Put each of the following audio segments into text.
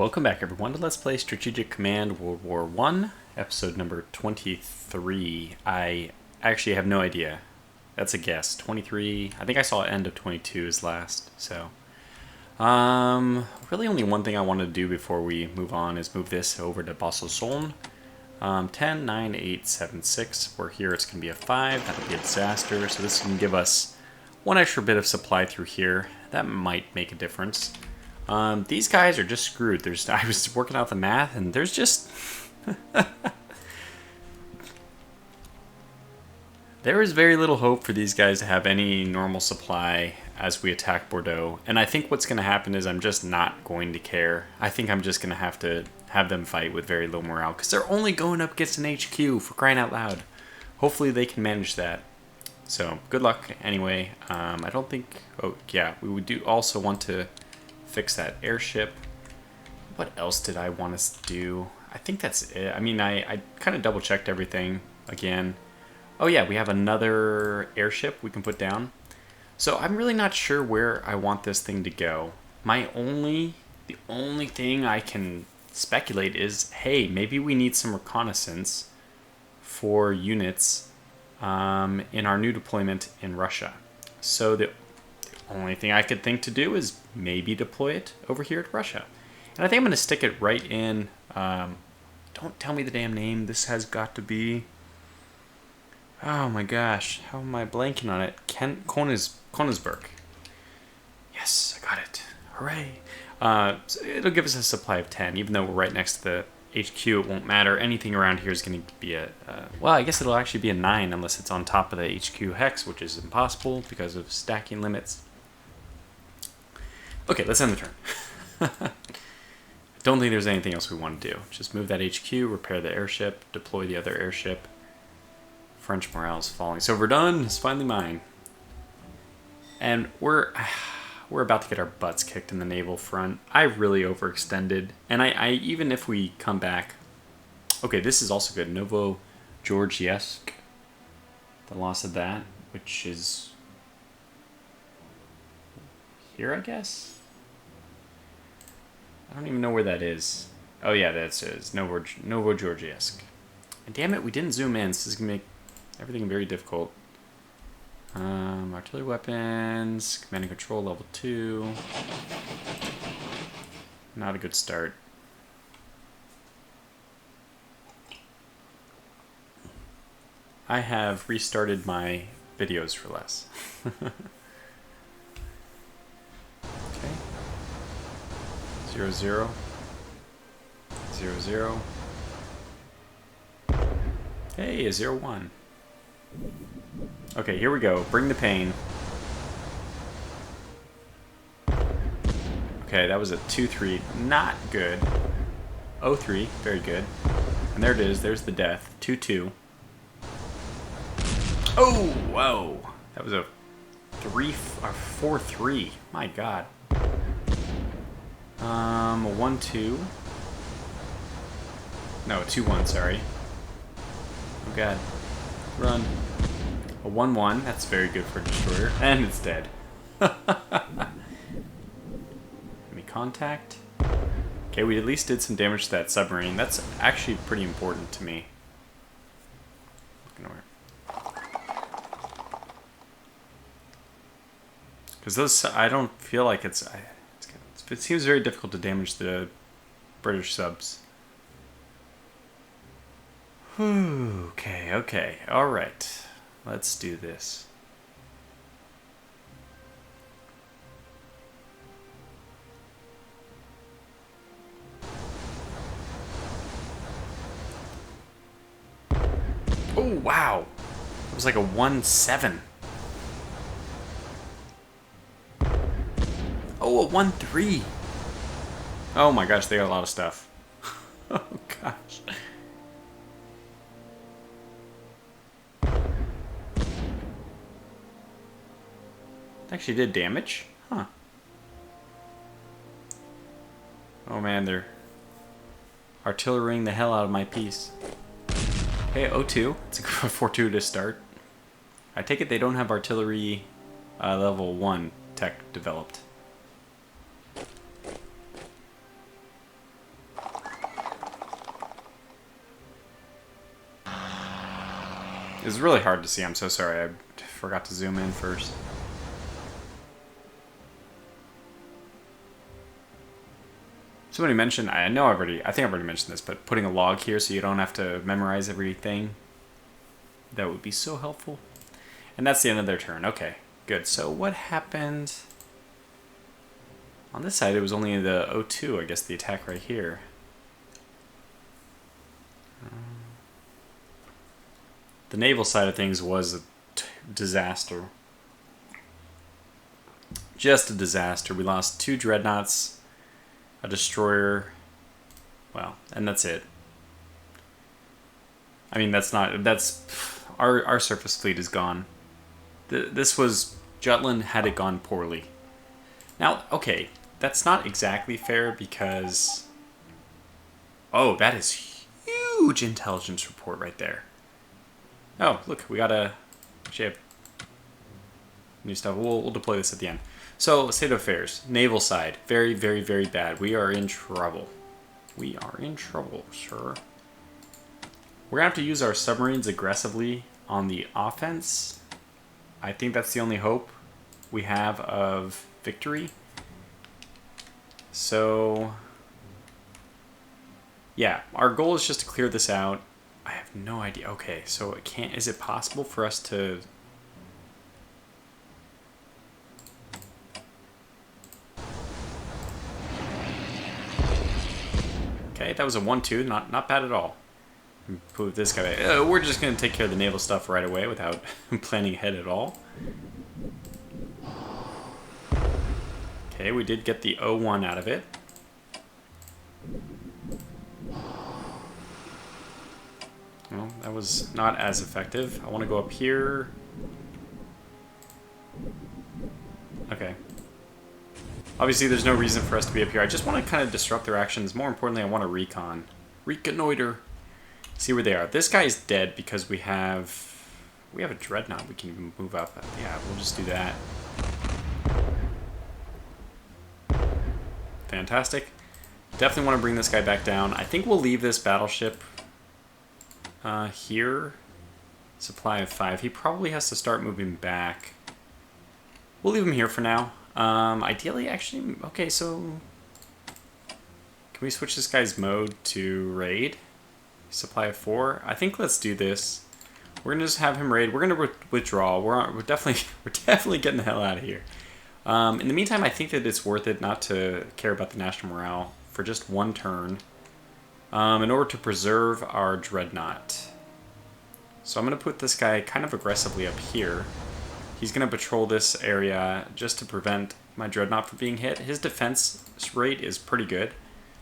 Welcome back everyone to Let's Play Strategic Command World War I, episode number 23. I actually have no idea. That's a guess. 23, I think I saw end of 22 is last, so. Really only one thing I want to do before we move on is move this over to Basel-Soln. 10, 9, 8, 7, 6. We're here, it's going to be a 5, that'll be a disaster, so this can give us one extra bit of supply through here. That might make a difference. These guys are just screwed. I was working out the math, and there's just... there is very little hope for these guys to have any normal supply as we attack Bordeaux. And I think what's going to happen is I'm just not going to care. I think I'm just going to have them fight with very low morale, because they're only going up against an HQ, for crying out loud. Hopefully they can manage that. So, good luck anyway. I don't think... oh, yeah, we would also want to fix that airship. What else did I want us to do? I think that's it. I mean, I kind of double checked everything again. Oh yeah, we have another airship we can put down. So I'm really not sure where I want this thing to go. The only thing I can speculate is, hey, maybe we need some reconnaissance for units in our new deployment in Russia. So the only thing I could think to do is maybe deploy it over here to Russia. And I think I'm going to stick it right in... don't tell me the damn name. This has got to be... oh my gosh. How am I blanking on it? Königsberg. Yes, I got it. Hooray. So it'll give us a supply of 10. Even though we're right next to the HQ, it won't matter. Anything around here is going to be a... well, I guess it'll actually be a 9 unless it's on top of the HQ hex, which is impossible because of stacking limits. Okay, let's end the turn. I don't think there's anything else we want to do. Just move that HQ, repair the airship, deploy the other airship. French morale is falling. So Verdun is finally mine. And we're about to get our butts kicked in the naval front. I really overextended. And I even if we come back... okay, this is also good. Novojorgiesk. The loss of that, which is... here, I guess? I don't even know where that is. Oh yeah, that's it. Novojorgiesk. And damn it, we didn't zoom in. So this is going to make everything very difficult. Artillery weapons, command and control level 2. Not a good start. I have restarted my videos for less. Okay. 0, 0. 0, 0. Hey, a 0, 1. Okay, here we go. Bring the pain. Okay, that was a 2, 3. Not good. 0, 3. Very good. And there it is. There's the death. 2, 2. Oh, whoa. That was a 4, 3. My God. 1, 2. No, 2, 1, sorry. Oh God. Run. A 1, 1. That's very good for a destroyer. And it's dead. Enemy contact. Okay, we at least did some damage to that submarine. That's actually pretty important to me. Because those, I don't feel like it seems very difficult to damage the British subs. Okay, alright. Let's do this. Oh, wow! It was like a 1, 7. Oh, a 1, 3. Oh my gosh, they got a lot of stuff. Oh gosh. Actually did damage. Huh. Oh man, they're artillerying the hell out of my piece. Hey, 0-2. It's a 4-2 to start. I take it they don't have artillery level 1 tech developed. It's really hard to see. I'm so sorry. I forgot to zoom in first. Somebody mentioned, I think I've already mentioned this, but putting a log here so you don't have to memorize everything. That would be so helpful. And that's the end of their turn. Okay, good. So what happened? On this side, it was only the O2, I guess, the attack right here. The naval side of things was a disaster. Just a disaster. We lost 2 dreadnoughts, a destroyer, well, and that's it. I mean, that's our surface fleet is gone. This was, Jutland had it gone poorly. Now, okay, that's not exactly fair because, oh, that is huge intelligence report right there. Oh, look, we got a ship. New stuff. We'll deploy this at the end. So, state of affairs. Naval side. Very, very, very bad. We are in trouble. We are in trouble, sir. We're going to have to use our submarines aggressively on the offense. I think that's the only hope we have of victory. So, yeah, our goal is just to clear this out. I have no idea. Okay, so it can't. Is it possible for us to? Okay, that was a 1-2. Not bad at all. Move this guy. We're just gonna take care of the naval stuff right away without planning ahead at all. Okay, we did get the 0-1 out of it. Well, that was not as effective. I want to go up here. Okay. Obviously, there's no reason for us to be up here. I just want to kind of disrupt their actions. More importantly, I want to reconnoiter. See where they are. This guy is dead because we have a dreadnought we can even move up. Yeah, we'll just do that. Fantastic. Definitely want to bring this guy back down. I think we'll leave this battleship here. Supply of 5. He probably has to start moving back. We'll leave him here for now. Ideally, actually, okay, so can we switch this guy's mode to raid? Supply of 4. I think let's do this. We're gonna just have him raid. We're gonna withdraw. We're definitely getting the hell out of here. In the meantime, I think that it's worth it not to care about the national morale for just one turn in order to preserve our dreadnought. So I'm going to put this guy kind of aggressively up here. He's going to patrol this area just to prevent my dreadnought from being hit. His defense rate is pretty good.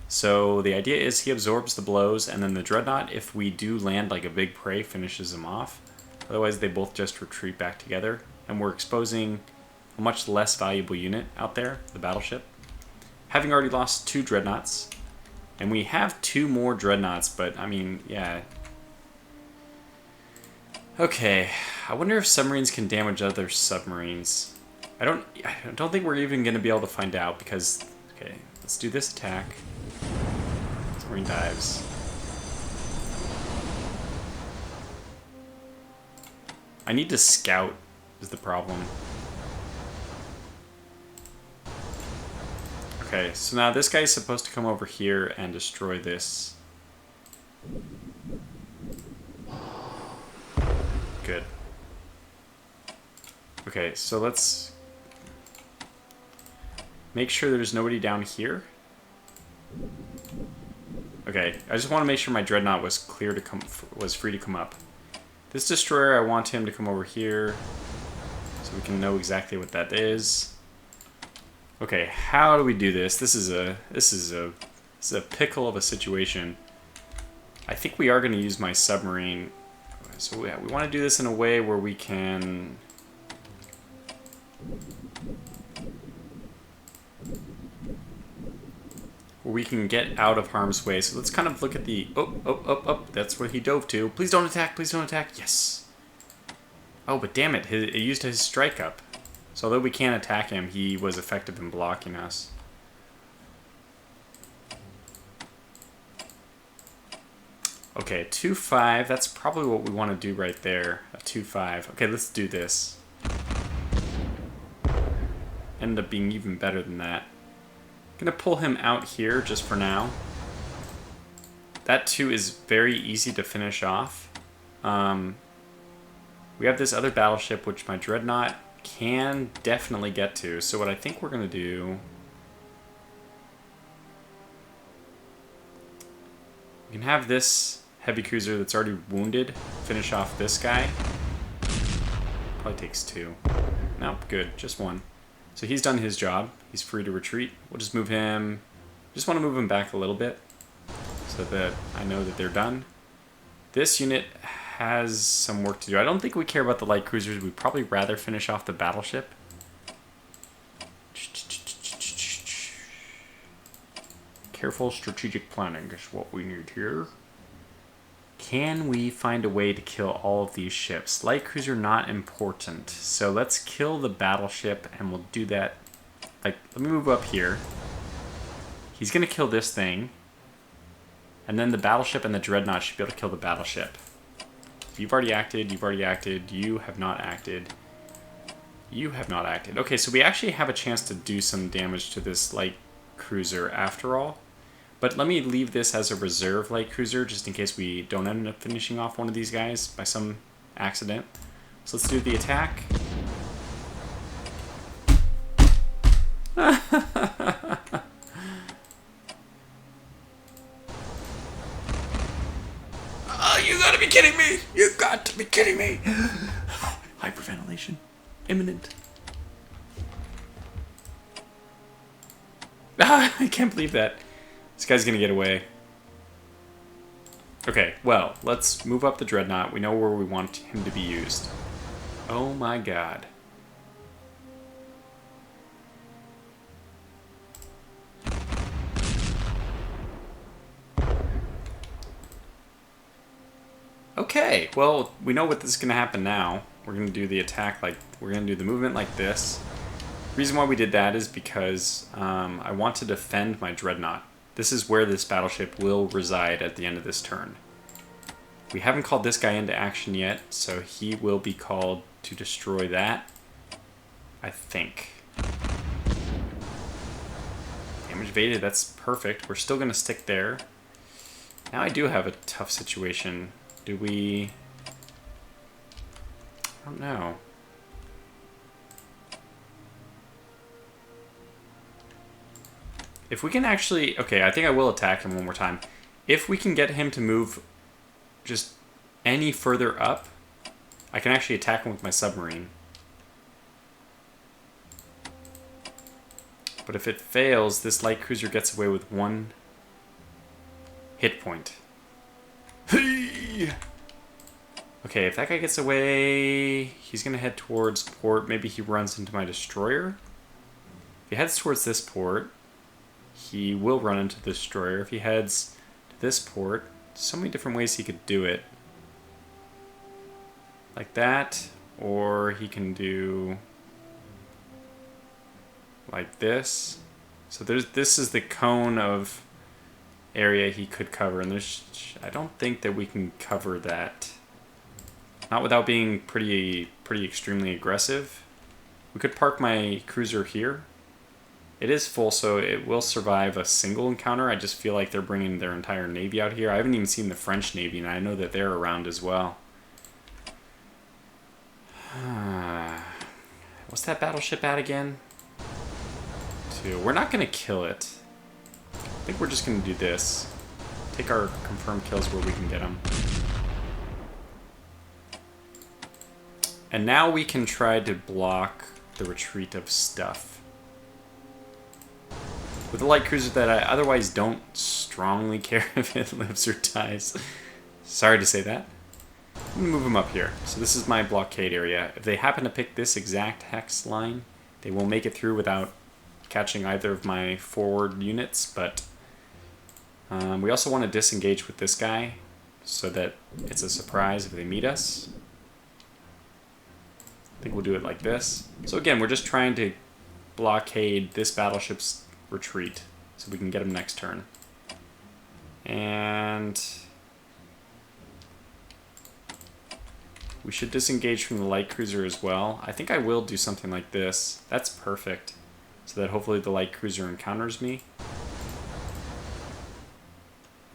So the idea is he absorbs the blows, and then the dreadnought, if we do land like a big prey, finishes him off. Otherwise, they both just retreat back together, and we're exposing a much less valuable unit out there, the battleship. Having already lost 2 dreadnoughts, and we have 2 more dreadnoughts, but I mean, yeah. Okay, I wonder if submarines can damage other submarines. I don't think we're even going to be able to find out because, okay, let's do this attack. Submarine dives. I need to scout is the problem. Okay, so now this guy's supposed to come over here and destroy this. Good. Okay, so let's make sure there's nobody down here. Okay, I just want to make sure my dreadnought was free to come up. This destroyer, I want him to come over here so we can know exactly what that is. Okay, how do we do this? This is a pickle of a situation. I think we are going to use my submarine. So we want to do this in a way where we can get out of harm's way. So let's kind of look at the oh, that's where he dove to. Please don't attack, please don't attack. Yes. Oh, but damn it, it used his strike up. So although we can't attack him, he was effective in blocking us. Okay, 2-5, that's probably what we want to do right there. 2-5. Okay, let's do this. Ended up being even better than that. Gonna pull him out here just for now. That 2 is very easy to finish off. We have this other battleship which my dreadnought can definitely get to. So what I think we're gonna do... We can have this heavy cruiser that's already wounded finish off this guy. Probably takes 2. No, good, just 1. So he's done his job. He's free to retreat. We'll just move him... Just want to move him back a little bit so that I know that they're done. This unit has some work to do. I don't think we care about the light cruisers. We'd probably rather finish off the battleship. Careful strategic planning is what we need here. Can we find a way to kill all of these ships? Light cruiser not important. So let's kill the battleship and we'll do that. Like, let me move up here. He's gonna kill this thing. And then the battleship and the dreadnought should be able to kill the battleship. You've already acted, you've already acted, you have not acted. You have not acted. Okay, so we actually have a chance to do some damage to this light cruiser after all. But let me leave this as a reserve light cruiser just in case we don't end up finishing off one of these guys by some accident. So let's do the attack. Oh, you gotta be kidding me! You got to be kidding me! Hyperventilation. Imminent. Ah, I can't believe that. This guy's gonna get away. Okay, well, let's move up the dreadnought. We know where we want him to be used. Oh my god. Okay, well, we know what this is gonna happen now. We're gonna do the attack like, we're gonna do the movement like this. The reason why we did that is because I want to defend my dreadnought. This is where this battleship will reside at the end of this turn. We haven't called this guy into action yet, so he will be called to destroy that, I think. Damage evaded, that's perfect. We're still going to stick there. Now I do have a tough situation. Do we... I don't know. If we can actually... Okay, I think I will attack him one more time. If we can get him to move just any further up, I can actually attack him with my submarine. But if it fails, this light cruiser gets away with 1 hit point. Hey! Okay, if that guy gets away, he's going to head towards port. Maybe he runs into my destroyer. If he heads towards this port... He will run into the destroyer. If he heads to this port, so many different ways he could do it. Like that, or he can do like this. So this is the cone of area he could cover, and I don't think that we can cover that. Not without being pretty extremely aggressive. We could park my cruiser here. It is full, so it will survive a single encounter. I just feel like they're bringing their entire navy out here. I haven't even seen the French navy, and I know that they're around as well. What's that battleship at again? 2. We're not going to kill it. I think we're just going to do this. Take our confirmed kills where we can get them. And now we can try to block the retreat of stuff. With a light cruiser that I otherwise don't strongly care if it lives or dies. Sorry to say that. I'm going to move them up here. So this is my blockade area. If they happen to pick this exact hex line, they will make it through without catching either of my forward units, but we also want to disengage with this guy so that it's a surprise if they meet us. I think we'll do it like this. So again, we're just trying to blockade this battleship's retreat so we can get him next turn. And We should disengage from the light cruiser as well. I think I will do something like this. That's perfect. So that hopefully the light cruiser encounters me.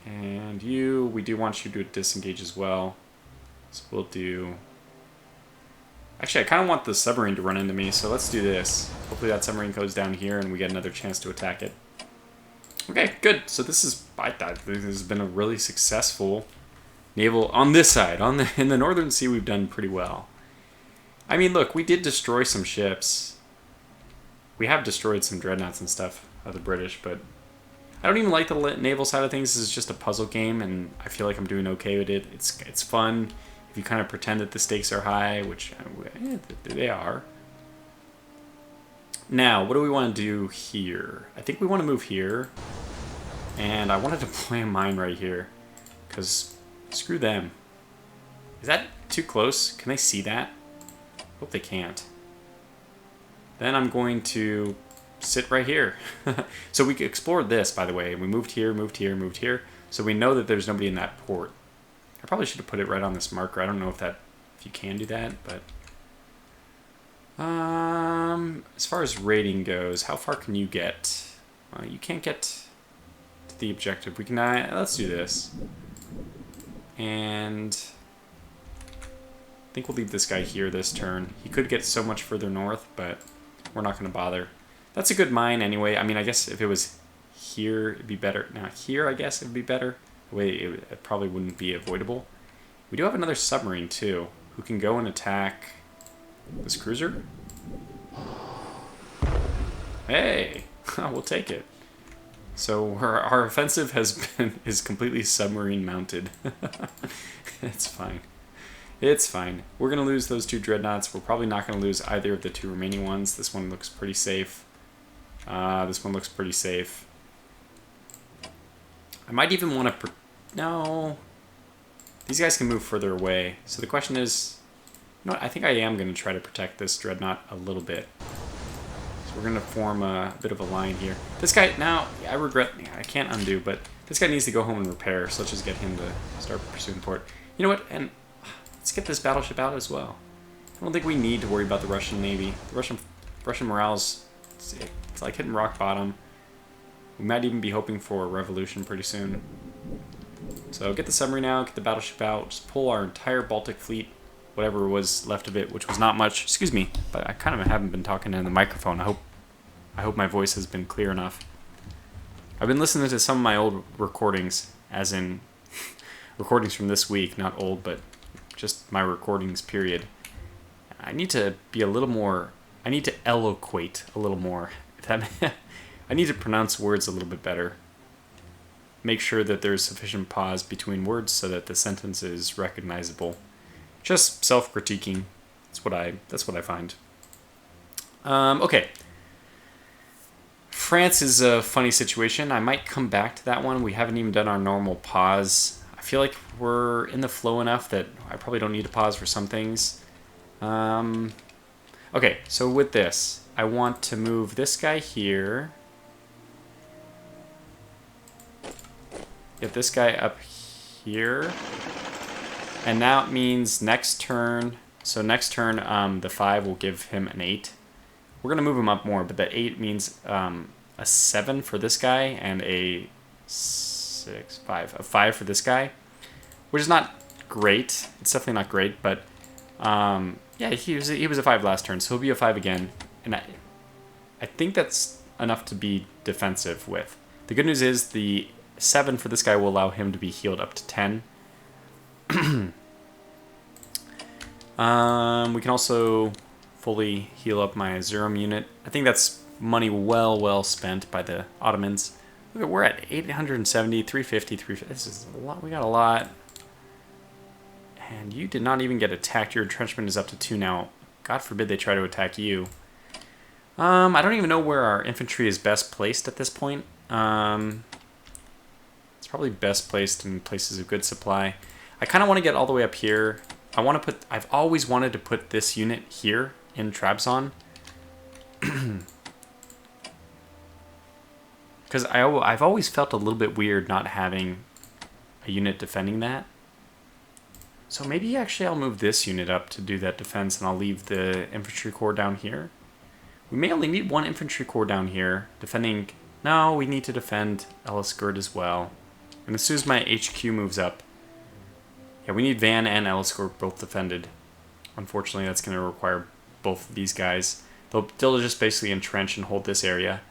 And you, we do want you to disengage as well. So we'll do... Actually, I kind of want the submarine to run into me, so let's do this. Hopefully that submarine goes down here and we get another chance to attack it. Okay, good. So this is... I thought this has been a really successful naval... On this side, in the Northern Sea, we've done pretty well. I mean, look, we did destroy some ships. We have destroyed some dreadnoughts and stuff of the British, but... I don't even like the naval side of things. This is just a puzzle game, and I feel like I'm doing okay with it. It's fun if you kind of pretend that the stakes are high, which they are. Now, what do we want to do here? I think we want to move here, and I want to deploy a mine right here, because screw them. Is that too close? Can they see that? Hope they can't. Then I'm going to sit right here. So we explored this, by the way. We moved here, moved here, moved here. So we know that there's nobody in that port. I probably should have put it right on this marker. I don't know if you can do that, but as far as rating goes, how far can you get? You can't get to the objective. We can. Let's do this, and I think we'll leave this guy here this turn. He could get so much further north, but we're not going to bother. That's a good mine anyway. I mean, I guess if it was here, it'd be better. Now here, I guess it'd be better. The way it probably wouldn't be avoidable. We do have another submarine too, who can go and attack this cruiser. Hey, we'll take it. So our offensive is completely submarine mounted. It's fine. It's fine. We're gonna lose those two dreadnoughts. We're probably not gonna lose either of the two remaining ones. This one looks pretty safe. This one looks pretty safe. I might even want to... No. These guys can move further away. So the question is... You know what? I think I am going to try to protect this dreadnought a little bit. So we're going to form a bit of a line here. This guy... Now, I regret... I can't undo, but this guy needs to go home and repair. So let's just get him to start pursuing port. You know what? And let's get this battleship out as well. I don't think we need to worry about the Russian Navy. The Russian morale's... It's like hitting rock bottom. We might even be hoping for a revolution pretty soon. So get the submarine out, get the battleship out, just pull our entire Baltic fleet, whatever was left of it, which was not much. Excuse me, but I kind of haven't been talking in the microphone. I hope my voice has been clear enough. I've been listening to some of my old recordings, as in recordings from this week, not old, but just my recordings period. I need to be a little more... I need to eloquate a little more. I need to pronounce words a little bit better. Make sure that there's sufficient pause between words so that the sentence is recognizable. Just self-critiquing. That's what I find. Okay. France is a funny situation. I might come back to that one. We haven't even done our normal pause. I feel like we're in the flow enough that I probably don't need to pause for some things. Okay, so with this, I want to move this guy here. Get this guy up here. And now it means next turn. So next turn, the 5 will give him an 8. We're going to move him up more, but that 8 means a 7 for this guy and a 5 for this guy, which is not great. It's definitely not great, but yeah, he was a 5 last turn, so he'll be a 5 again, and I think that's enough to be defensive with. The good news is the 7 for this guy will allow him to be healed up to 10. We can also fully heal up my Zerum unit. I think that's money well spent by the Ottomans. Look, we're at 870, 350, 350. This is a lot. We got a lot. And you did not even get attacked. Your entrenchment is up to 2 now. God forbid they try to attack you. I don't even know where our infantry is best placed at this point. It's probably best placed in places of good supply. I kind of want to get all the way up here. I've always wanted to put this unit here in Trabzon. Because I've always felt a little bit weird not having a unit defending that. So maybe actually I'll move this unit up to do that defense, and I'll leave the infantry corps down here. We may only need one infantry corps down here defending. No, we need to defend Ellisgord as well. And as soon as my HQ moves up, yeah, we need Van and Ellisgord both defended. Unfortunately, that's going to require both of these guys. They'll just basically entrench and hold this area.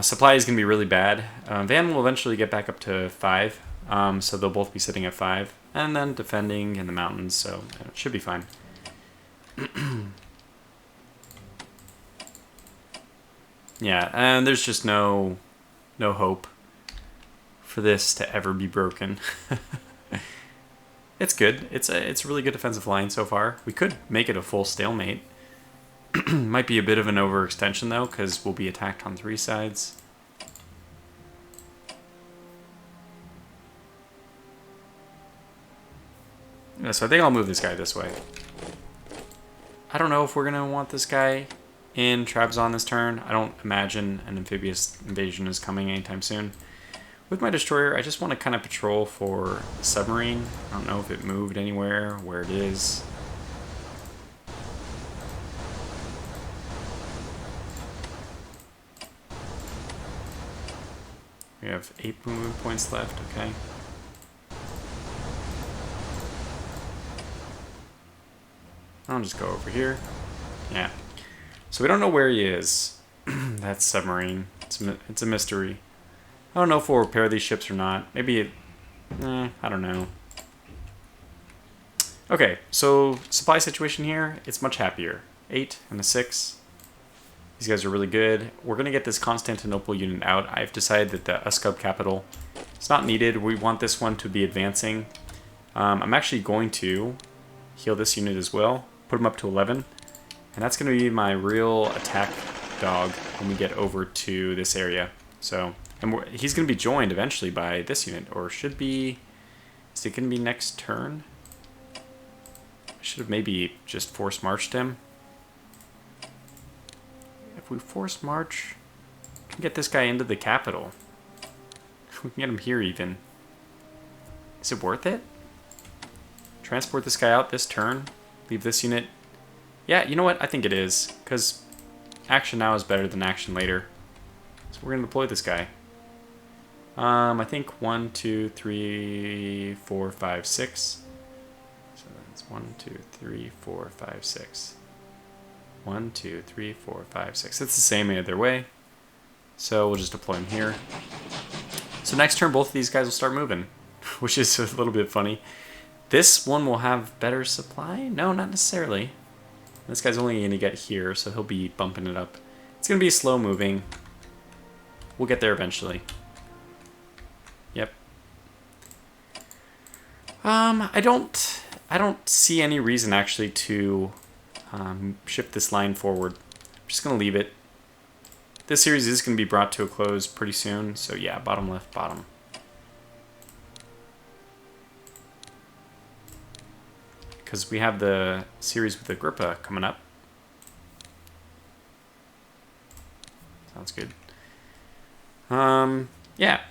Supply is going to be really bad. Van will eventually get back up to 5, so they'll both be sitting at 5. And then defending in the mountains, so it should be fine. Yeah, and there's just no hope for this to ever be broken. It's good. It's a really good defensive line so far. We could make it a full stalemate. Might be a bit of an overextension though, because we'll be attacked on 3 sides. Yeah, so I think I'll move this guy this way. I don't know if we're gonna want this guy in Trabzon this turn. I don't imagine an amphibious invasion is coming anytime soon. With my destroyer, I just want to kind of patrol for the submarine. I don't know if it moved anywhere, where it is. We have 8 movement points left, okay. I'll just go over here. Yeah. So we don't know where he is. That's submarine. It's a mystery. I don't know if we'll repair these ships or not. Maybe I don't know. Okay, so supply situation here, it's much happier. 8 and a 6. These guys are really good. We're going to get this Constantinople unit out. I've decided that the Uskub capital is not needed. We want this one to be advancing. I'm actually going to heal this unit as well. Put him up to 11. And that's going to be my real attack dog when we get over to this area. So, and he's going to be joined eventually by this unit, or should be. Is it going to be next turn? I should have maybe just force marched him. If we force march, we can get this guy into the capital. We can get him here even. Is it worth it? Transport this guy out this turn. Leave this unit. Yeah, you know what? I think it is, because action now is better than action later. So we're going to deploy this guy. I think 1, 2, 3, 4, 5, 6. So that's 1, 2, 3, 4, 5, 6. 1, 2, 3, 4, 5, 6. It's the same either way. So we'll just deploy him here. So next turn, both of these guys will start moving, which is a little bit funny. This one will have better supply? No, not necessarily. This guy's only going to get here, so he'll be bumping it up. It's going to be slow moving. We'll get there eventually. Yep. I don't see any reason actually to shift this line forward. I'm just going to leave it. This series is going to be brought to a close pretty soon, so yeah, bottom left, bottom. Because we have the series with Agrippa coming up. Sounds good. Yeah.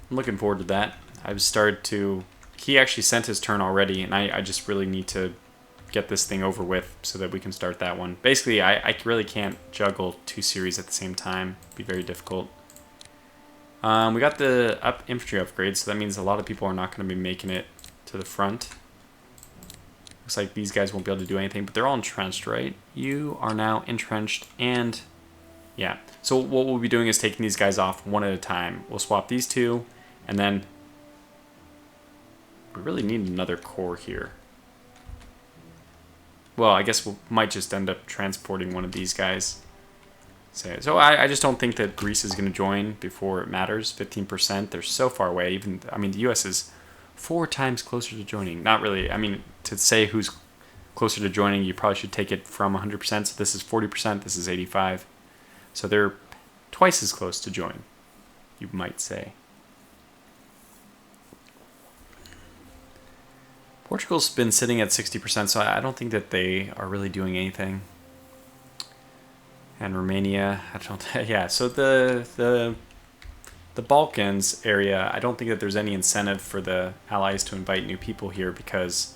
I'm looking forward to that. I've started to... He actually sent his turn already, and I just really need to get this thing over with so that we can start that one. Basically, I really can't juggle 2 series at the same time. It'd be very difficult. We got the infantry upgrade, so that means a lot of people are not going to be making it to the front. Looks like these guys won't be able to do anything, but they're all entrenched, right? You are now entrenched, and yeah. So what we'll be doing is taking these guys off one at a time. We'll swap these 2, and then we really need another corps here. Well, I guess we might just end up transporting one of these guys. So I just don't think that Greece is going to join before it matters. 15%, they're so far away. Even, I mean, the U.S. is 4 times closer to joining. Not really. I mean, to say who's closer to joining, you probably should take it from 100%. So this is 40%, this is 85%. So they're twice as close to join, you might say. Portugal's been sitting at 60%, so I don't think that they are really doing anything. And Romania, I don't... Yeah, so the the Balkans area, I don't think that there's any incentive for the Allies to invite new people here because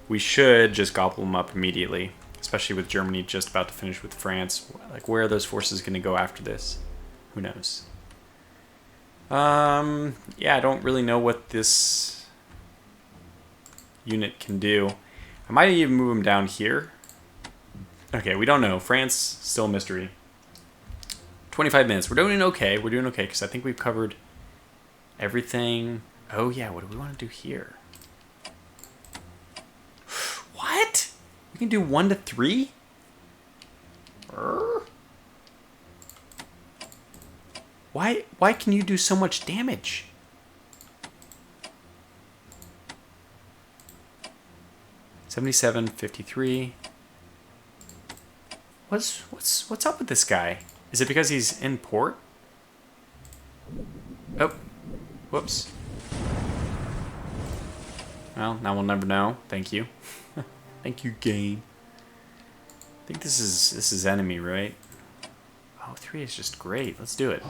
we should just gobble them up immediately, especially with Germany just about to finish with France. Like, where are those forces going to go after this? Who knows? Yeah, I don't really know what this unit can do. I might even move them down here. Okay, we don't know. France, still a mystery. 25 minutes. We're doing okay. We're doing okay because I think we've covered everything. Oh, yeah. What do we want to do here? What? We can do 1 to 3? Why can you do so much damage? $77, $53. What's up with this guy? Is it because he's in port? Oh, whoops. Well, now we'll never know. Thank you. Thank you, game. I think this is enemy, right? Oh, 3 is just great. Let's do it.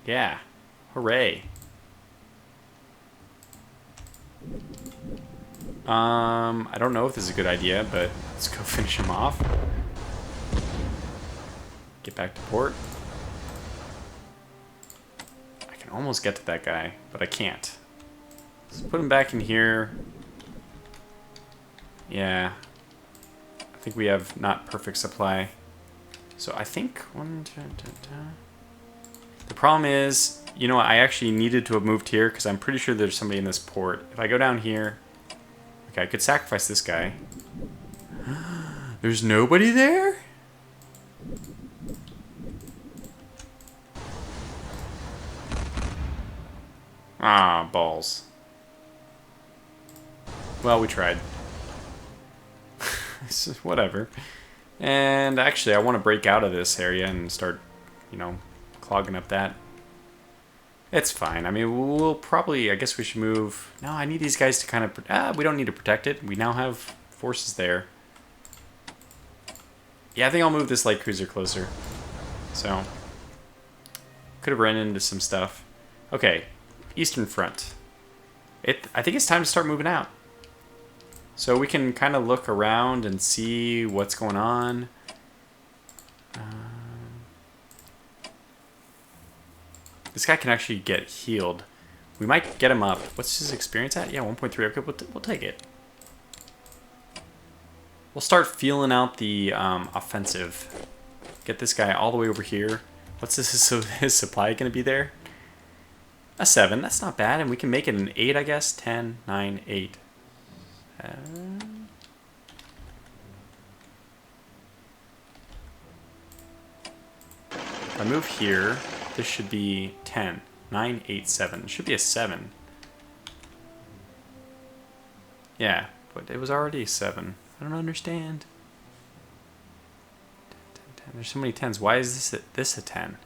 Yeah. Hooray. I don't know if this is a good idea, but let's go finish him off. Get back to port. I can almost get to that guy, but I can't. Let's put him back in here. Yeah. I think we have not perfect supply. So I think the problem is, you know, I actually needed to have moved here because I'm pretty sure there's somebody in this port. If I go down here, okay, I could sacrifice this guy. There's nobody there? Ah, balls. Well, we tried. Whatever. And actually, I want to break out of this area and start, you know, clogging up that. It's fine. I mean, we'll probably, I guess we should move. No, I need these guys to kind of, we don't need to protect it. We now have forces there. Yeah, I think I'll move this light cruiser closer. So, could have ran into some stuff. Okay, Eastern Front. I think it's time to start moving out. So we can kind of look around and see what's going on. This guy can actually get healed. We might get him up. What's his experience at? Yeah, 1.3. Okay, we'll take it. We'll start feeling out the offensive. Get this guy all the way over here. What's this? His supply going to be there? A 7. That's not bad. And we can make it an 8, I guess. 10, 9, 8. If I move here, this should be 10. 9, 8, 7. It should be a 7. Yeah, but it was already a 7. I don't understand. 10, 10, 10. There's so many 10s. Why is this a 10?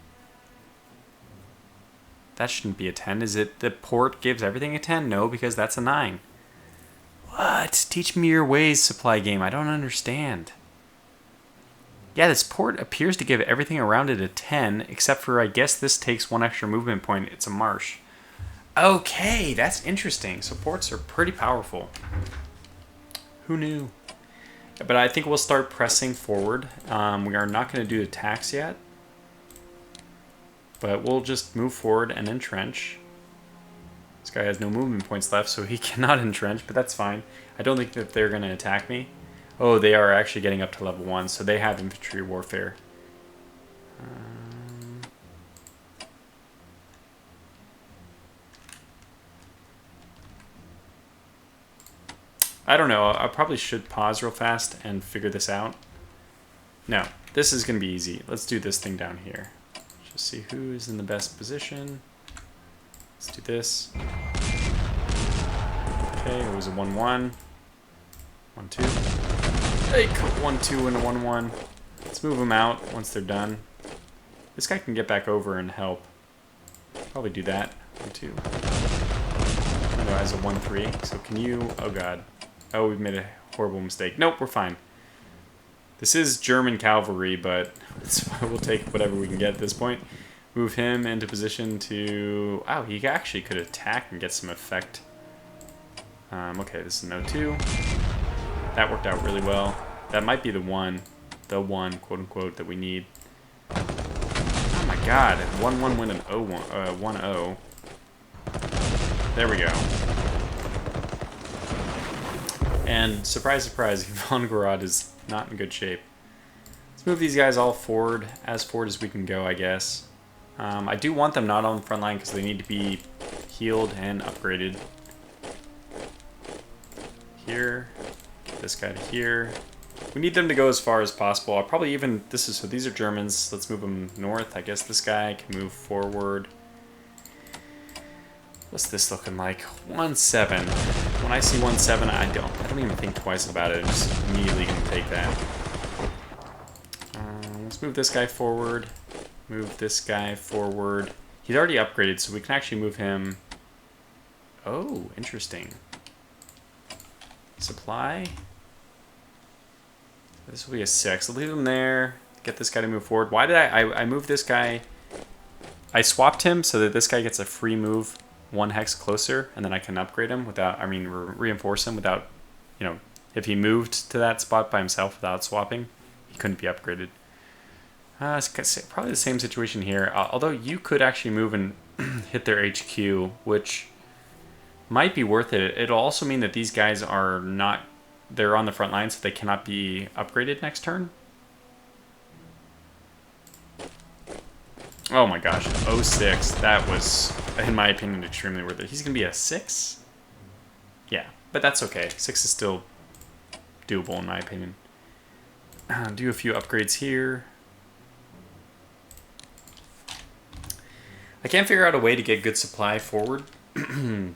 That shouldn't be a 10. Is it the port gives everything a 10? No, because that's a 9. What? Teach me your ways, supply game. I don't understand. Yeah, this port appears to give everything around it a 10, except for, I guess this takes 1 extra movement point. It's a marsh. Okay, that's interesting. So ports are pretty powerful. Who knew? But I think we'll start pressing forward. We are not going to do attacks yet. But we'll just move forward and entrench. This guy has no movement points left, so he cannot entrench, but that's fine. I don't think that they're going to attack me. Oh, they are actually getting up to level 1, so they have infantry warfare. I don't know. I probably should pause real fast and figure this out. No, this is going to be easy. Let's do this thing down here. Just see who is in the best position. Let's do this. Okay, it was a 1-1. 1-2. Hey, 1-2 and a 1-1. Let's move them out once they're done. This guy can get back over and help. Probably do that. 1-2. No, as a 1-3. So can you... Oh, God. Oh, we've made a horrible mistake. Nope, we're fine. This is German cavalry, but we'll take whatever we can get at this point. Move him into position to... Wow, he actually could attack and get some effect. Okay, this is an O2. That worked out really well. That might be the one, quote-unquote, that we need. Oh my god, 1-1 win an 1-0. There we go. And surprise, surprise, Ivangorod is not in good shape. Let's move these guys all forward as we can go, I guess. I do want them not on the front line because they need to be healed and upgraded. Here, get this guy to here. We need them to go as far as possible. I'll probably even, so these are Germans. Let's move them north. I guess this guy can move forward. What's this looking like? 1-7. When I see 1-7, I don't even think twice about it. I'm just immediately gonna take that. Let's move this guy forward. Move this guy forward. He's already upgraded, so we can actually move him. Oh, interesting. Supply. This will be a 6. I'll leave him there. Get this guy to move forward. Why did I moved this guy? I swapped him so that this guy gets a free move 1 hex closer, and then I can upgrade him without, reinforce him without, if he moved to that spot by himself without swapping, he couldn't be upgraded. It's probably the same situation here, although you could actually move and hit their HQ, which might be worth it. It'll also mean that these guys are not, they're on the front line, so they cannot be upgraded next turn. Oh my gosh, 06. That was, in my opinion, extremely worth it. He's going to be a 6? Yeah, but that's okay. 6 is still doable, in my opinion. Do a few upgrades here. I can't figure out a way to get good supply forward.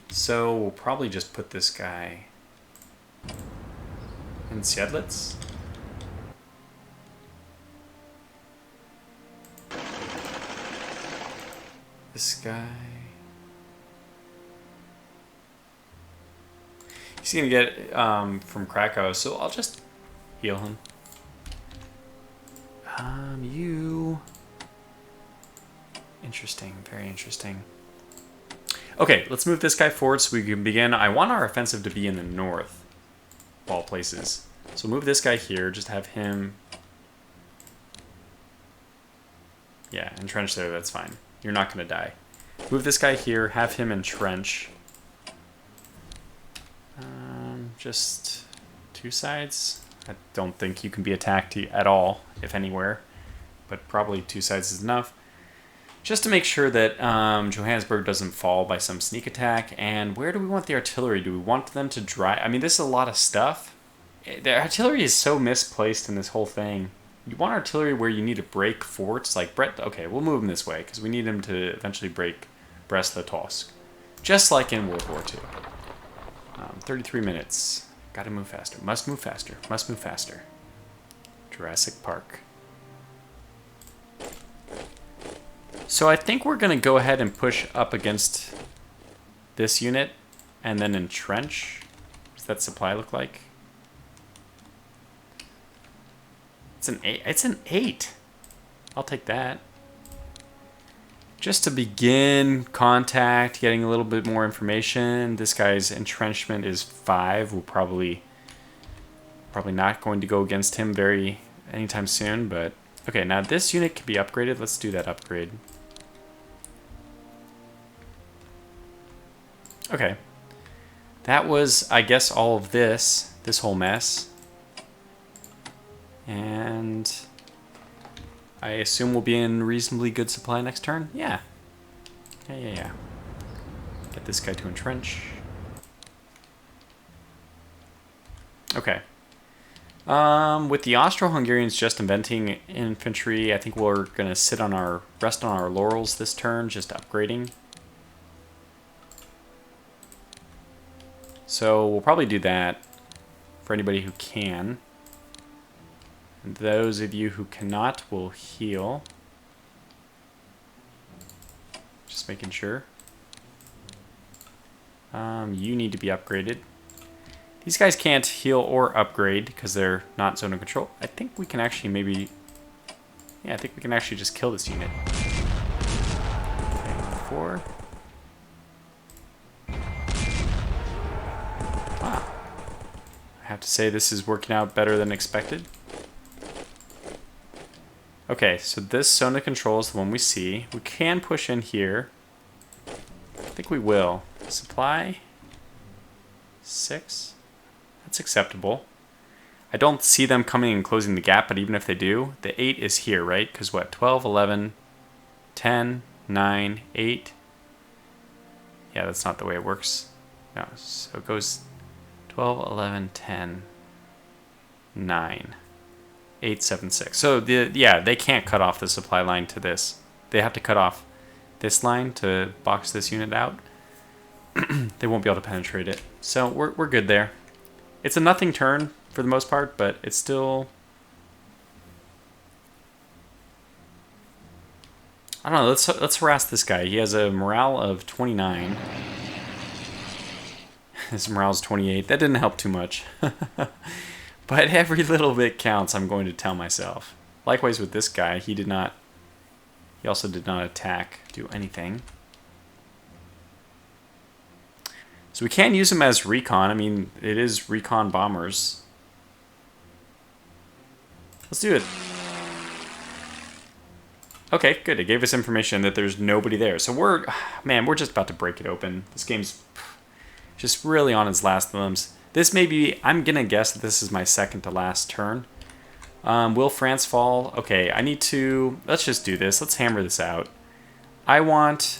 So we'll probably just put this guy in Siedlitz. This guy. He's gonna get from Krakow, so I'll just heal him. You. Interesting, very interesting. Okay, let's move this guy forward so we can begin. I want our offensive to be in the north, of all places. So move this guy here, just have him. Yeah, entrench there, that's fine. You're not going to die. Move this guy here, have him entrench. Just 2 sides. I don't think you can be attacked at all, if anywhere. But probably 2 sides is enough. Just to make sure that Johannesburg doesn't fall by some sneak attack. And where do we want the artillery? Do we want them to drive? I mean, this is a lot of stuff. The artillery is so misplaced in this whole thing. You want artillery where you need to break forts. Like Brett. Okay, we'll move him this way because we need him to eventually break Brest-Litovsk. Just like in World War II. 33 minutes. Gotta move faster. Must move faster. Must move faster. Jurassic Park. So I think we're going to go ahead and push up against this unit and then entrench. What does that supply look like? It's an 8. It's an 8. I'll take that. Just to begin contact, getting a little bit more information. This guy's entrenchment is 5. We'll probably not going to go against him anytime soon, but okay, now this unit can be upgraded. Let's do that upgrade. Okay. That was, I guess, all of this whole mess. And I assume we'll be in reasonably good supply next turn? Yeah. Yeah. Get this guy to entrench. Okay. With the Austro-Hungarians just inventing infantry, I think we're going to rest on our laurels this turn, just upgrading. So we'll probably do that for anybody who can. And those of you who cannot will heal. Just making sure. You need to be upgraded. These guys can't heal or upgrade because they're not zone of control. I think we can actually maybe... Yeah, I think we can actually just kill this unit. have to say this is working out better than expected. Okay, so this zone of control is the one we see. We can push in here. I think we will. Supply 6. That's acceptable. I don't see them coming and closing the gap, but even if they do, the 8 is here, right? Because what? 12, 11, 10, 9, 8. Yeah, that's not the way it works. No, so it goes 12, 11, 10, 9, 8, 7, 6. So, yeah, they can't cut off the supply line to this. They have to cut off this line to box this unit out. They won't be able to penetrate it. So we're good there. It's a nothing turn for the most part, but it's still... I don't know, let's harass this guy. He has a morale of 29. His morale's 28. That didn't help too much. But every little bit counts, I'm going to tell myself. Likewise with this guy, he also did not attack, do anything. So we can use him as recon. I mean, it is recon bombers. Let's do it. Okay, good. It gave us information that there's nobody there. So we're just about to break it open. This game's just really on its last limbs. This may be, I'm going to guess that this is my second to last turn. Will France fall? Okay, let's just do this. Let's hammer this out. I want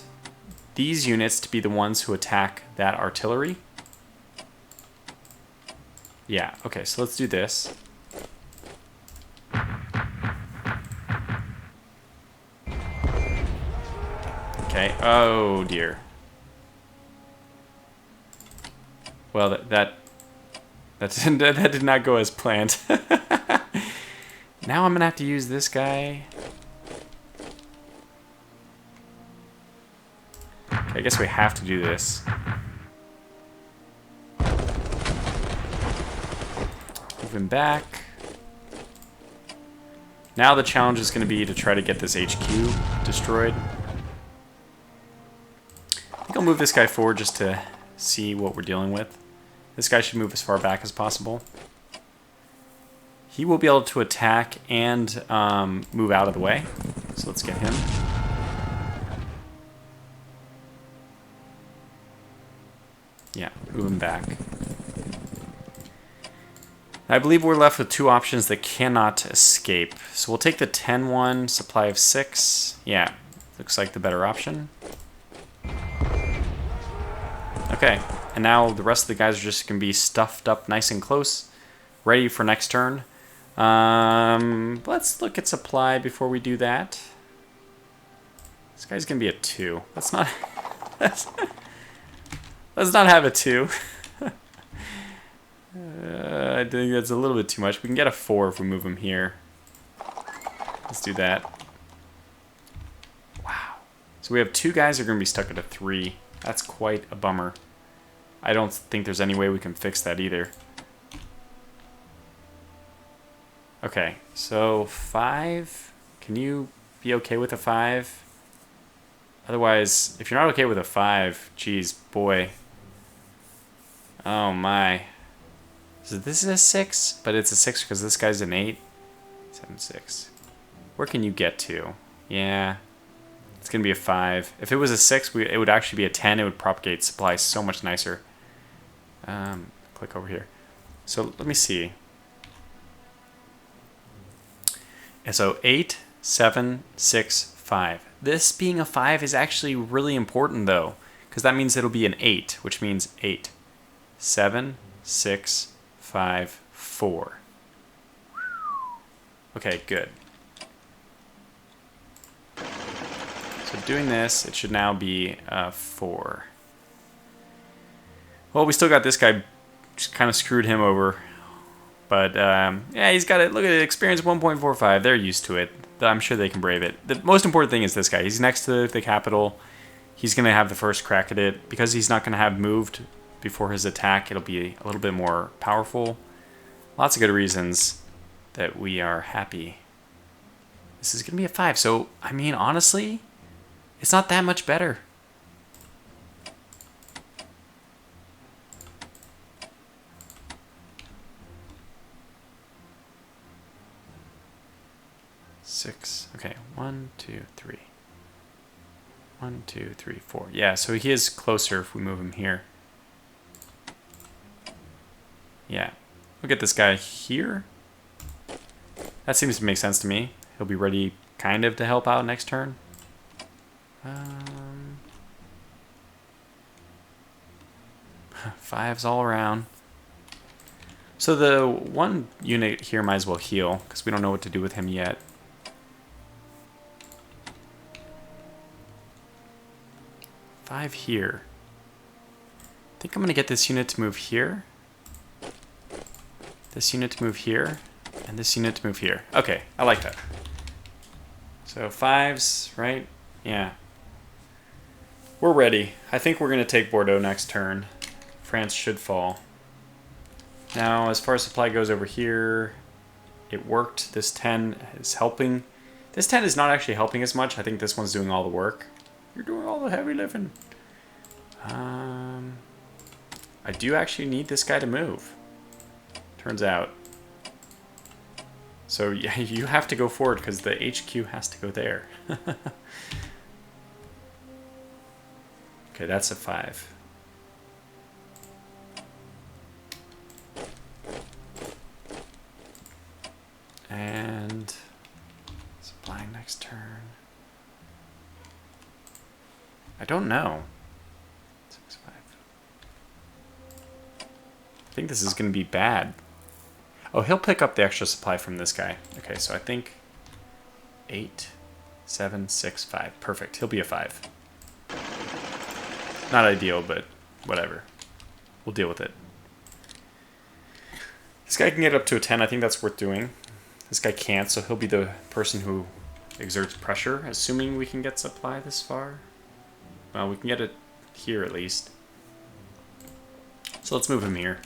these units to be the ones who attack that artillery. Yeah, okay, so let's do this. Okay, oh dear. Well, that did not go as planned. Now I'm gonna have to use this guy. Okay, I guess we have to do this. Move him back. Now the challenge is going to be to try to get this HQ destroyed. I think I'll move this guy forward just to see what we're dealing with. This guy should move as far back as possible. He will be able to attack and move out of the way. So let's get him. Yeah, move him back. I believe we're left with two options that cannot escape. So we'll take the 10-1, supply of 6. Yeah, looks like the better option. Okay, and now the rest of the guys are just going to be stuffed up nice and close, ready for next turn. Let's look at supply before we do that. This guy's going to be a 2. Let's not have a 2. I think that's a little bit too much. We can get a 4 if we move him here. Let's do that. Wow. So we have 2 guys that are going to be stuck at a 3. That's quite a bummer. I don't think there's any way we can fix that either. Okay, so 5. Can you be okay with a 5? Otherwise, if you're not okay with a 5, geez, boy. Oh my. So this is a 6, but it's a 6 because this guy's an 8. 7, 6. Where can you get to? Yeah. It's going to be a 5. If it was a 6, it would actually be a 10. It would propagate supply so much nicer. Click over here. So let me see. And so 8, 7, 6, 5. This being a 5 is actually really important though, because that means it'll be an 8, which means 8, 7, 6, 5, 4. Okay, good. So doing this, it should now be 4. Well, we still got this guy, just kind of screwed him over. But, yeah, he's got it. Look at it, experience 1.45. They're used to it. I'm sure they can brave it. The most important thing is this guy. He's next to the capital. He's going to have the first crack at it. Because he's not going to have moved before his attack, it'll be a little bit more powerful. Lots of good reasons that we are happy. This is going to be a 5. So, I mean, honestly, it's not that much better. 2, 3. 1, 2, 3, 4. Yeah, so he is closer if we move him here. Yeah. We'll get this guy here. That seems to make sense to me. He'll be ready kind of to help out next turn. Fives all around. So the one unit here might as well heal, because we don't know what to do with him yet. Five here. I think I'm going to get this unit to move here. This unit to move here. And this unit to move here. Okay, I like that. So fives, right? Yeah. We're ready. I think we're going to take Bordeaux next turn. France should fall. Now, as far as supply goes over here, it worked. This 10 is helping. This 10 is not actually helping as much. I think this one's doing all the work. You're doing all the heavy lifting. I do actually need this guy to move. Turns out. So yeah, you have to go forward because the HQ has to go there. Okay, that's a 5. And supplying next turn. I don't know. 6, 5. I think this is going to be bad. Oh, he'll pick up the extra supply from this guy. Okay, so I think 8, 7, 6, 5. Perfect. He'll be a 5. Not ideal, but whatever. We'll deal with it. This guy can get up to a 10. I think that's worth doing. This guy can't, so he'll be the person who exerts pressure, assuming we can get supply this far. Well, we can get it here at least. So let's move him here.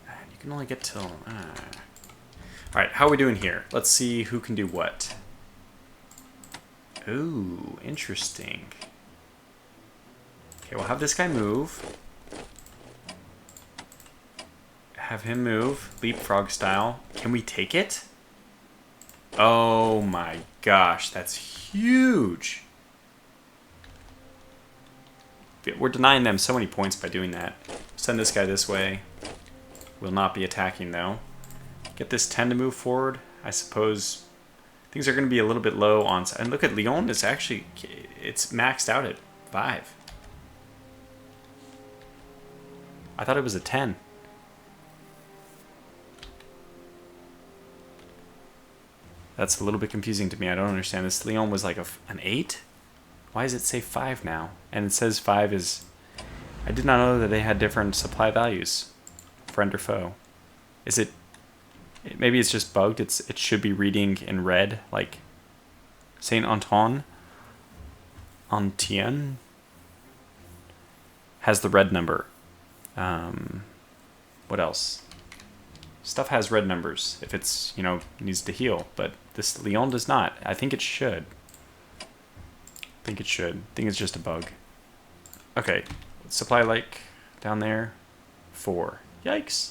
You can only get till... Alright, how are we doing here? Let's see who can do what. Ooh, interesting. Okay, we'll have this guy move. Have him move, leapfrog style. Can we take it? Oh my gosh, that's huge. We're denying them so many points by doing that. Send this guy this way. Will not be attacking though. Get this 10 to move forward. I suppose things are going to be a little bit low on... And look at Lyon, it's actually... It's maxed out at 5. I thought it was a 10. That's a little bit confusing to me. I don't understand this. Lyon was like an 8? Why does it say 5 now? And it says 5 is... I did not know that they had different supply values. Friend or foe. Is it... Maybe it's just bugged. It should be reading in red, like Saint Antoine. Antien has the red number. What else? Stuff has red numbers if it's, needs to heal, but this Lyon does not. I think it should. I think it's just a bug. Okay, supply like down there. 4. Yikes.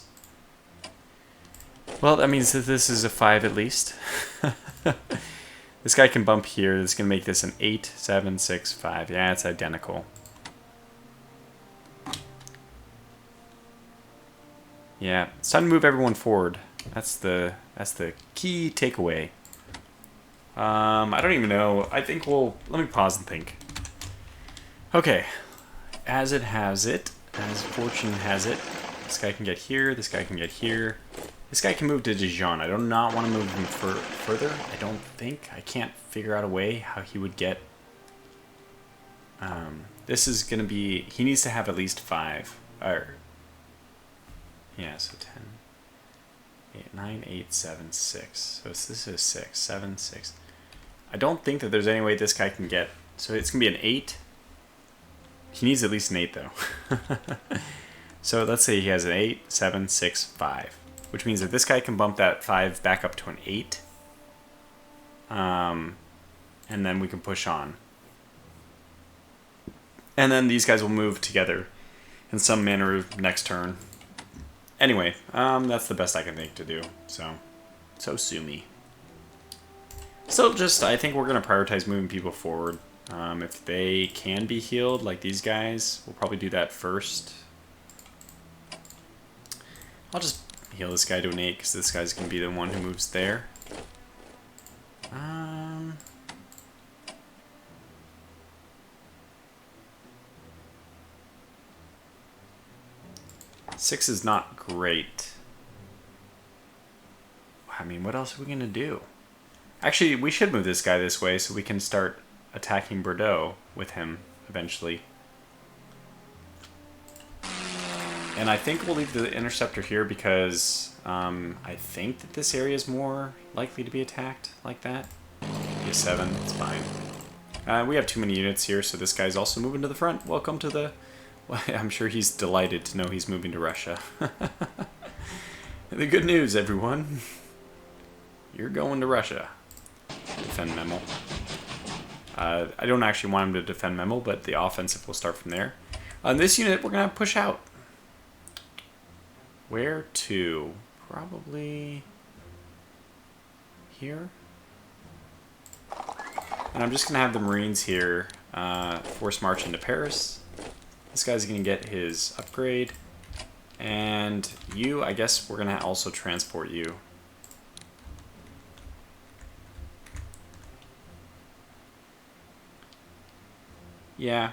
Well, that means that this is a 5 at least. This guy can bump here. This is going to make this an 8, 7, 6, 5. Yeah, it's identical. Yeah, it's time to move everyone forward. That's the key takeaway. I don't even know. I think let me pause and think. Okay, as it has it, as fortune has it, this guy can get here, this guy can get here. This guy can move to Dijon. I do not want to move him further. I don't think. I can't figure out a way how he would get... this is going to be... He needs to have at least 5. Yeah, so 10, 8, 9, 8, 7, 6. So this is 6, 7, 6. I don't think that there's any way this guy can get... So it's going to be an 8. He needs at least an 8, though. So let's say he has an 8, 7, 6, 5. Which means that this guy can bump that 5 back up to an 8. And then we can push on. And then these guys will move together in some manner next turn. Anyway, that's the best I can think to do. So sue me. So just, I think we're going to prioritize moving people forward. If they can be healed, like these guys, we'll probably do that first. I'll just heal this guy to an 8, because this guy's going to be the one who moves there. 6 is not great. I mean, what else are we going to do? Actually, we should move this guy this way so we can start attacking Bordeaux with him eventually. And I think we'll leave the interceptor here because I think that this area is more likely to be attacked like that. E7, it's fine. We have too many units here, so this guy's also moving to the front. Welcome to the... Well, I'm sure he's delighted to know he's moving to Russia. The good news, everyone. You're going to Russia. Defend Memel. I don't actually want him to defend Memel, but the offensive will start from there. On this unit, we're going to push out. Where to? Probably here. And I'm just going to have the Marines here force march into Paris. This guy's going to get his upgrade. And you, I guess we're going to also transport you. Yeah.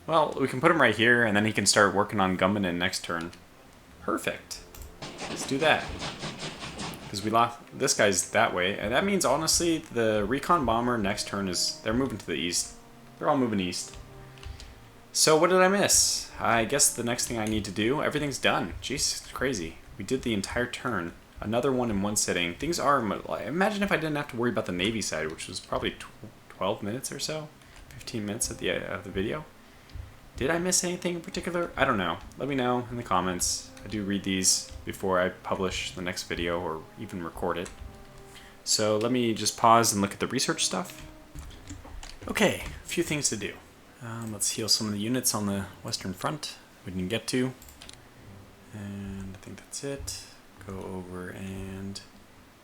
Well, we can put him right here, and then he can start working on Gumbinnen next turn. Perfect. Let's do that. Because we lost... This guy's that way. And that means, honestly, the recon bomber next turn is... They're moving to the east. They're all moving east. So what did I miss? I guess the next thing I need to do... Everything's done. Jeez, it's crazy. We did the entire turn. Another one in one sitting. Things are... Imagine if I didn't have to worry about the Navy side, which was probably 12 minutes or so. 15 minutes at the video. Did I miss anything in particular? I don't know. Let me know in the comments. I do read these before I publish the next video or even record it. So let me just pause and look at the research stuff. Okay, a few things to do. Let's heal some of the units on the Western Front we didn't get to. And I think that's it. Go over and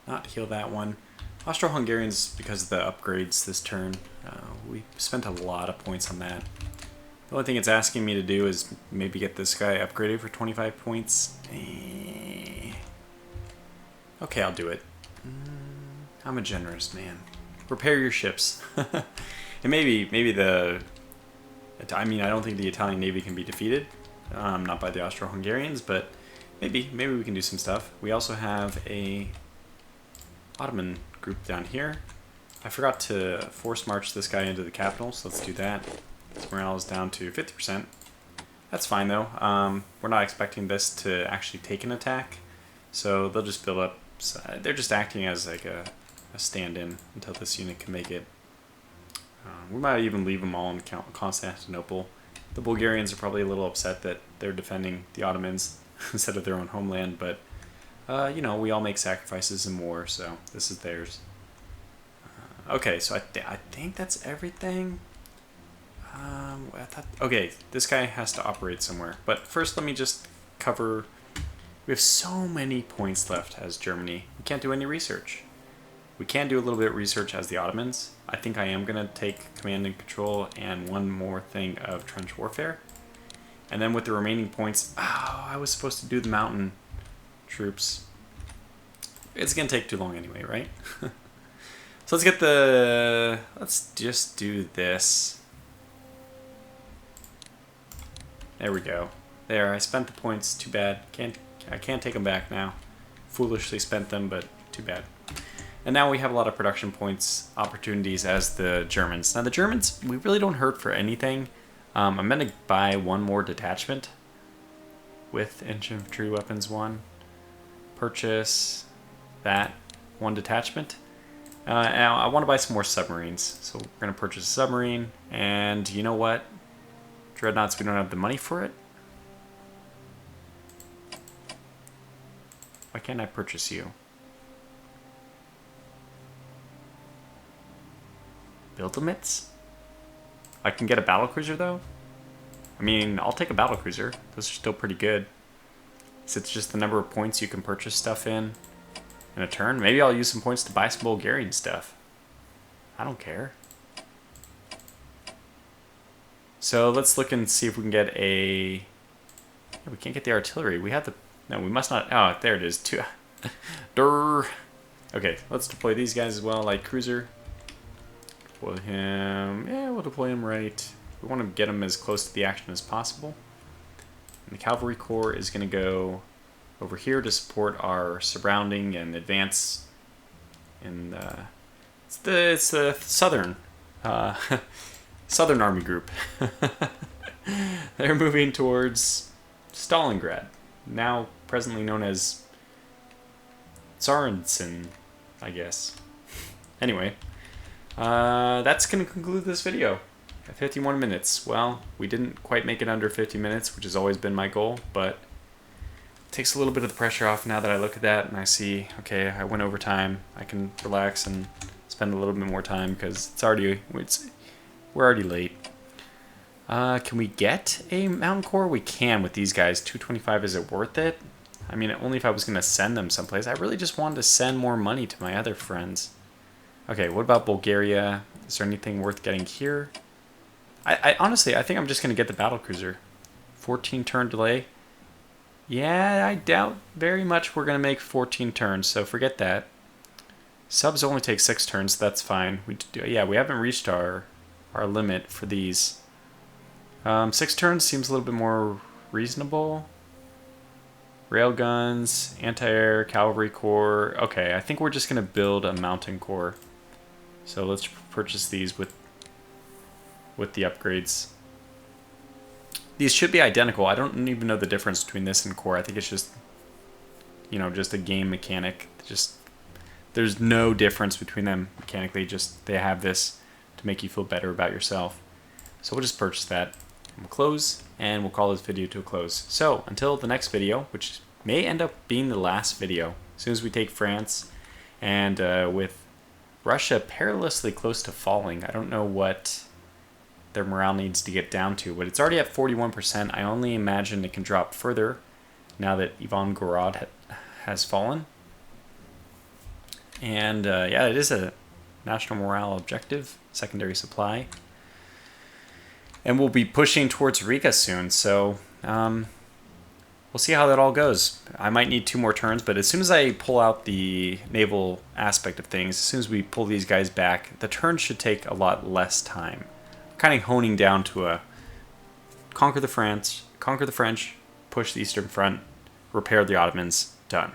not heal that one. Austro-Hungarians, because of the upgrades this turn, we spent a lot of points on that. The only thing it's asking me to do is maybe get this guy upgraded for 25 points. Okay, I'll do it. I'm a generous man. Repair your ships. And maybe the... I mean, I don't think the Italian Navy can be defeated. Not by the Austro-Hungarians, but maybe we can do some stuff. We also have a Ottoman group down here. I forgot to force march this guy into the capital, so let's do that. His morale is down to 50%. That's fine though. We're not expecting this to actually take an attack, so they'll just build up. So they're just acting as like a stand-in until this unit can make it. We might even leave them all in Constantinople. The Bulgarians are probably a little upset that they're defending the Ottomans instead of their own homeland, but you know, we all make sacrifices in war, so this is theirs. Okay, so I think that's everything. Okay, this guy has to operate somewhere. But first, let me just cover... We have so many points left as Germany. We can't do any research. We can do a little bit of research as the Ottomans. I think I am going to take command and control and one more thing of trench warfare. And then with the remaining points... Oh, I was supposed to do the mountain troops. It's going to take too long anyway, right? So let's get the... Let's just do this. There we go. There, I spent the points. Too bad. I can't take them back now. Foolishly spent them, but too bad. And now we have a lot of production points opportunities as the Germans. Now the Germans, we really don't hurt for anything. I'm going to buy one more detachment with infantry weapons 1. Purchase that one detachment. Now I want to buy some more submarines. So we're going to purchase a submarine. And you know what? Dreadnoughts, we don't have the money for it. Why can't I purchase you? Build-a-mits? I can get a battlecruiser though? I mean, I'll take a battlecruiser. Those are still pretty good. So it's just the number of points you can purchase stuff in. in a turn. Maybe I'll use some points to buy some Bulgarian stuff. I don't care. So let's look and see if we can get a... Yeah, we can't get the artillery. We have the... No, we must not... Oh, there it is. Two. Durr. Okay, let's deploy these guys as well. Light cruiser. Deploy him... Yeah, we'll deploy him right. We want to get him as close to the action as possible. And the cavalry corps is going to go over here to support our surrounding and advance. And it's the southern Southern Army Group. They're moving towards Stalingrad, now presently known as Tsaritsyn, I guess. Anyway, that's going to conclude this video. 51 minutes. Well, we didn't quite make it under 50 minutes, which has always been my goal, but it takes a little bit of the pressure off now that I look at that and I see, okay, I went over time. I can relax and spend a little bit more time because we're already late. Can we get a mountain corps? We can with these guys. 225, is it worth it? I mean, only if I was going to send them someplace. I really just wanted to send more money to my other friends. Okay, what about Bulgaria? Is there anything worth getting here? I honestly, I think I'm just going to get the battlecruiser. 14 turn delay. Yeah, I doubt very much we're going to make 14 turns, so forget that. Subs only take 6 turns, so that's fine. We haven't reached our limit for these. 6 turns seems a little bit more reasonable. Railguns, anti-air, cavalry corps. Okay, I think we're just going to build a mountain corps. So let's purchase these with the upgrades. These should be identical. I don't even know the difference between this and core. I think it's just, just a game mechanic. There's no difference between them mechanically. Just they have this to make you feel better about yourself. So we'll just purchase that. We'll close, and we'll call this video to a close. So until the next video, which may end up being the last video, as soon as we take France, and with Russia perilously close to falling, I don't know what their morale needs to get down to, but it's already at 41%. I only imagine it can drop further now that Ivangorod has fallen. And yeah, it is a national morale objective, secondary supply. And we'll be pushing towards Riga soon, so we'll see how that all goes. I might need 2 more turns, but as soon as I pull out the naval aspect of things, as soon as we pull these guys back, the turns should take a lot less time. Kind of honing down to a conquer the French, push the Eastern Front, repair the Ottomans, done.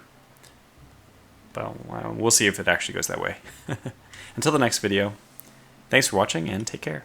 Well, we'll see if it actually goes that way. Until the next video, thanks for watching and take care.